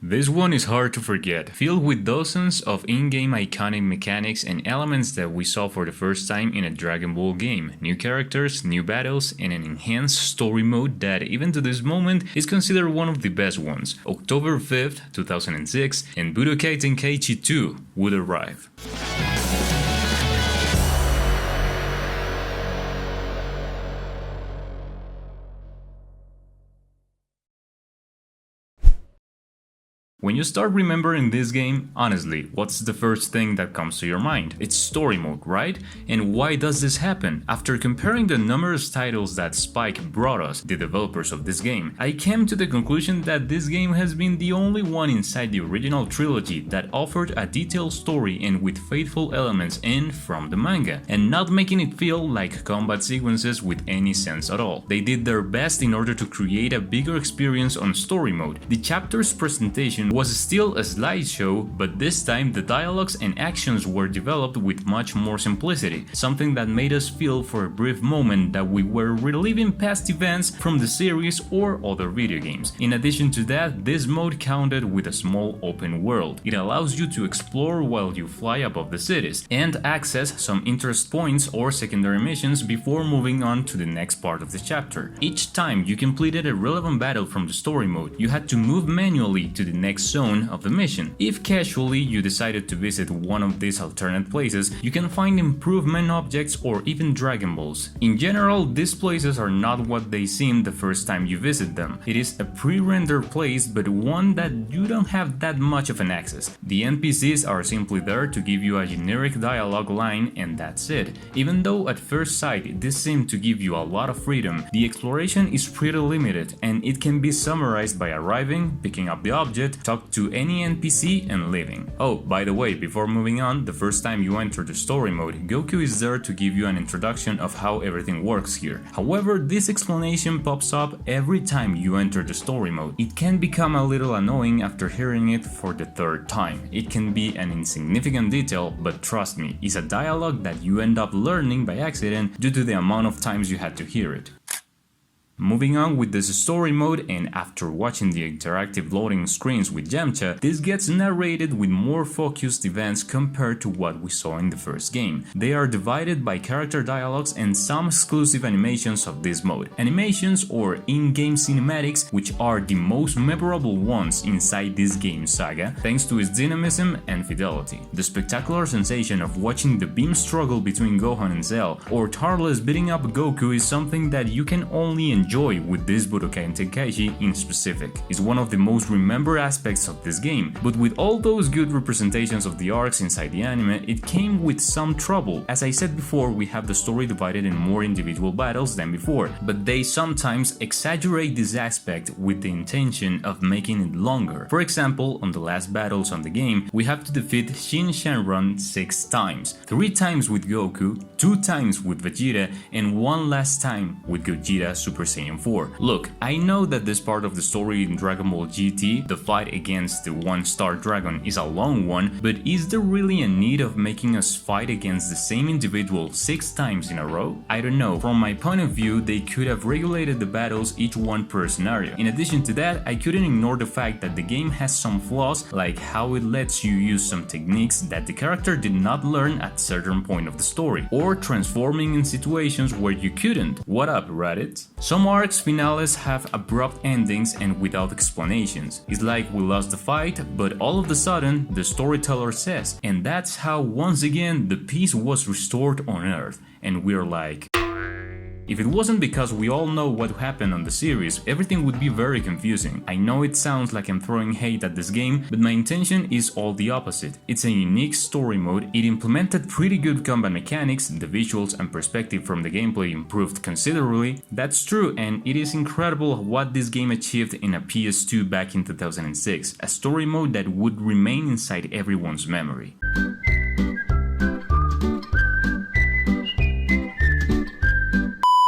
This one is hard to forget, filled with dozens of in-game iconic mechanics and elements that we saw for the first time in a Dragon Ball game, new characters, new battles, and an enhanced story mode that, even to this moment, is considered one of the best ones. October 5th, 2006, and Budokai Tenkaichi 2 would arrive. When you start remembering this game, honestly, what's the first thing that comes to your mind? It's story mode, right? And why does this happen? After comparing the numerous titles that Spike brought us, the developers of this game, I came to the conclusion that this game has been the only one inside the original trilogy that offered a detailed story and with faithful elements in from the manga, and not making it feel like combat sequences with any sense at all. They did their best in order to create a bigger experience on story mode. The chapter's presentation was still a slideshow, but this time the dialogues and actions were developed with much more simplicity, something that made us feel for a brief moment that we were reliving past events from the series or other video games. In addition to that, this mode counted with a small open world. It allows you to explore while you fly above the cities, and access some interest points or secondary missions before moving on to the next part of the chapter. Each time you completed a relevant battle from the story mode, you had to move manually to the next zone of the mission. If casually you decided to visit one of these alternate places, you can find improvement objects or even Dragon Balls. In general, these places are not what they seem the first time you visit them. It is a pre-rendered place, but one that you don't have that much of an access. The NPCs are simply there to give you a generic dialogue line and that's it. Even though at first sight this seemed to give you a lot of freedom, the exploration is pretty limited and it can be summarized by arriving, picking up the object, talk to any NPC and leaving. Oh, by the way, before moving on, the first time you enter the story mode, Goku is there to give you an introduction of how everything works here. However, this explanation pops up every time you enter the story mode. It can become a little annoying after hearing it for the third time. It can be an insignificant detail, but trust me, it's a dialogue that you end up learning by accident due to the amount of times you had to hear it. Moving on with this story mode, and after watching the interactive loading screens with Yamcha, this gets narrated with more focused events compared to what we saw in the first game. They are divided by character dialogues and some exclusive animations of this mode. Animations or in-game cinematics, which are the most memorable ones inside this game saga, thanks to its dynamism and fidelity. The spectacular sensation of watching the beam struggle between Gohan and Cell, or Tarles beating up Goku, is something that you can only enjoy with this Budokai and Tenkaichi in specific. It's one of the most remembered aspects of this game, but with all those good representations of the arcs inside the anime, it came with some trouble. As I said before, we have the story divided in more individual battles than before, but they sometimes exaggerate this aspect with the intention of making it longer. For example, on the last battles on the game, we have to defeat Shin Shenron 6 times, 3 times with Goku, 2 times with Vegeta, and 1 last time with Gogeta Super Saiyan 4. Look, I know that this part of the story in Dragon Ball GT, the fight against the one-star dragon, is a long one, but is there really a need of making us fight against the same individual 6 times in a row? I don't know. From my point of view, they could have regulated the battles each one per scenario. In addition to that, I couldn't ignore the fact that the game has some flaws, like how it lets you use some techniques that the character did not learn at certain point of the story, or transforming in situations where you couldn't. What up, Reddit? Some arcs finales have abrupt endings and without explanations. It's like we lost the fight, but all of a sudden the storyteller says, and that's how once again the peace was restored on Earth, and we're like... If it wasn't because we all know what happened on the series, everything would be very confusing. I know it sounds like I'm throwing hate at this game, but my intention is all the opposite. It's a unique story mode, it implemented pretty good combat mechanics, the visuals and perspective from the gameplay improved considerably. That's true, and it is incredible what this game achieved in a PS2 back in 2006, a story mode that would remain inside everyone's memory.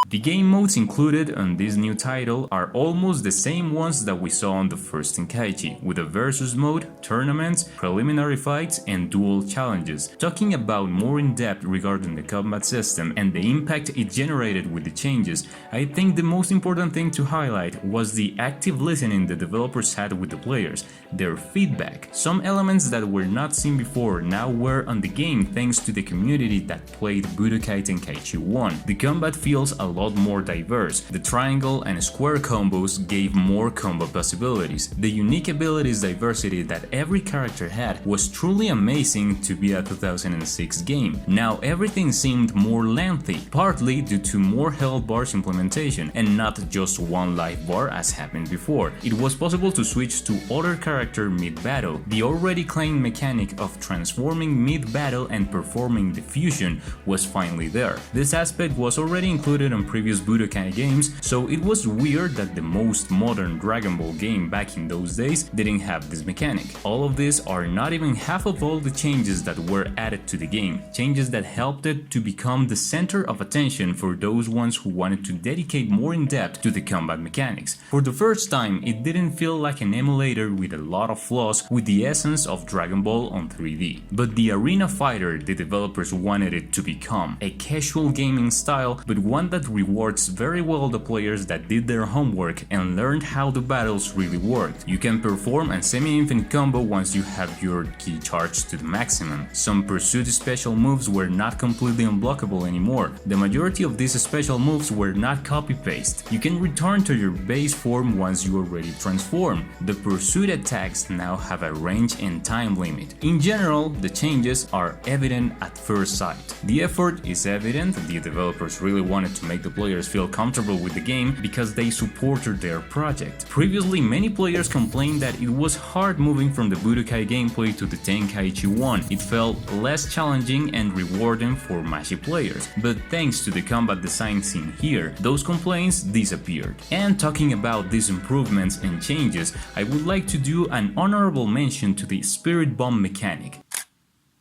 The game modes included on this new title are almost the same ones that we saw on the first Tenkaichi, with a versus mode, tournaments, preliminary fights, and duel challenges. Talking about more in depth regarding the combat system and the impact it generated with the changes, I think the most important thing to highlight was the active listening the developers had with the players, their feedback. Some elements that were not seen before now were on the game thanks to the community that played Budokai Tenkaichi 1. The combat feels a lot more diverse. The triangle and square combos gave more combo possibilities. The unique abilities diversity that every character had was truly amazing to be a 2006 game. Now everything seemed more lengthy, partly due to more health bars implementation and not just one life bar as happened before. It was possible to switch to other character mid-battle. The already claimed mechanic of transforming mid-battle and performing the fusion was finally there. This aspect was already included on previous Budokai games, so it was weird that the most modern Dragon Ball game back in those days didn't have this mechanic. All of these are not even half of all the changes that were added to the game, changes that helped it to become the center of attention for those ones who wanted to dedicate more in depth to the combat mechanics. For the first time, it didn't feel like an emulator with a lot of flaws with the essence of Dragon Ball on 3D. But the arena fighter the developers wanted it to become, a casual gaming style, but one that rewards very well the players that did their homework and learned how the battles really worked. You can perform a semi-infinite combo once you have your ki charged to the maximum. Some pursuit special moves were not completely unblockable anymore. The majority of these special moves were not copy-paste. You can return to your base form once you already transform. The pursuit attacks now have a range and time limit. In general, the changes are evident at first sight. The effort is evident. The developers really wanted to make the players feel comfortable with the game because they supported their project. Previously, many players complained that it was hard moving from the Budokai gameplay to the Tenkaichi 1. It felt less challenging and rewarding for Mashi players, but thanks to the combat design seen here, those complaints disappeared. And talking about these improvements and changes, I would like to do an honorable mention to the Spirit Bomb mechanic.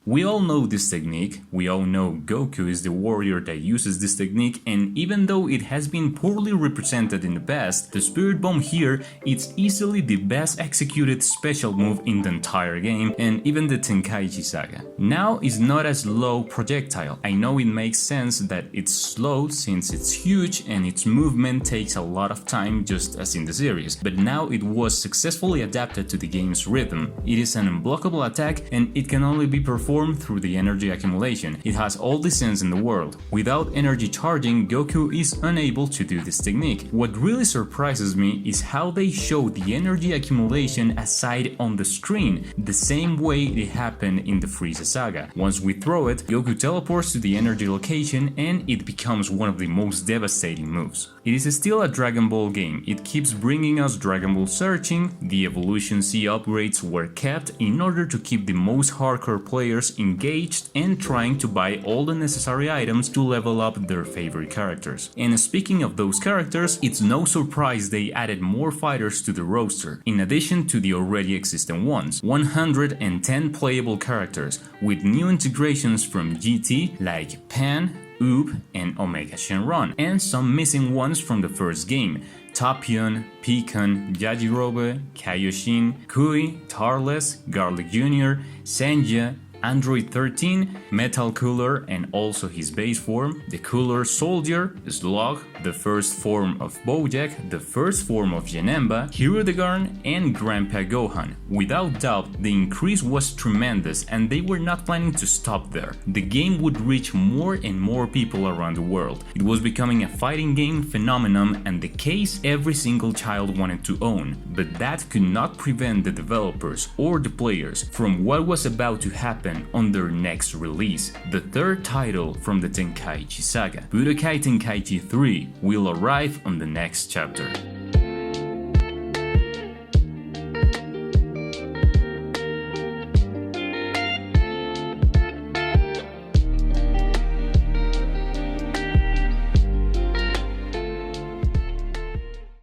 We all know this technique, we all know Goku is the warrior that uses this technique, and even though it has been poorly represented in the past, the Spirit Bomb here is easily the best executed special move in the entire game and even the Tenkaichi saga. Now it's not a slow projectile. I know it makes sense that it's slow since it's huge and its movement takes a lot of time just as in the series, but now it was successfully adapted to the game's rhythm. It is an unblockable attack and it can only be performed through the energy accumulation. It has all the sense in the world. Without energy charging, Goku is unable to do this technique. What really surprises me is how they show the energy accumulation aside on the screen, the same way it happened in the Frieza saga. Once we throw it, Goku teleports to the energy location and it becomes one of the most devastating moves. It is still a Dragon Ball game. It keeps bringing us Dragon Ball searching. The Evolution C upgrades were kept in order to keep the most hardcore players engaged and trying to buy all the necessary items to level up their favorite characters. And speaking of those characters, it's no surprise they added more fighters to the roster, in addition to the already existing ones. 110 playable characters, with new integrations from GT like Pan, Oob, and Omega Shenron, and some missing ones from the first game: Tapion, Pecan, Yajirobe, Kaioshin, Kui, Tarles, Garlic Jr., Senja, Android 13, Metal Cooler and also his base form, the Cooler Soldier, Slug, the first form of Bojack, the first form of Janemba, Hirudegarn and Grandpa Gohan. Without doubt, the increase was tremendous and they were not planning to stop there. The game would reach more and more people around the world. It was becoming a fighting game phenomenon and the case every single child wanted to own. But that could not prevent the developers or the players from what was about to happen on their next release, the third title from the Tenkaichi saga. Budokai Tenkaichi 3 will arrive on the next chapter.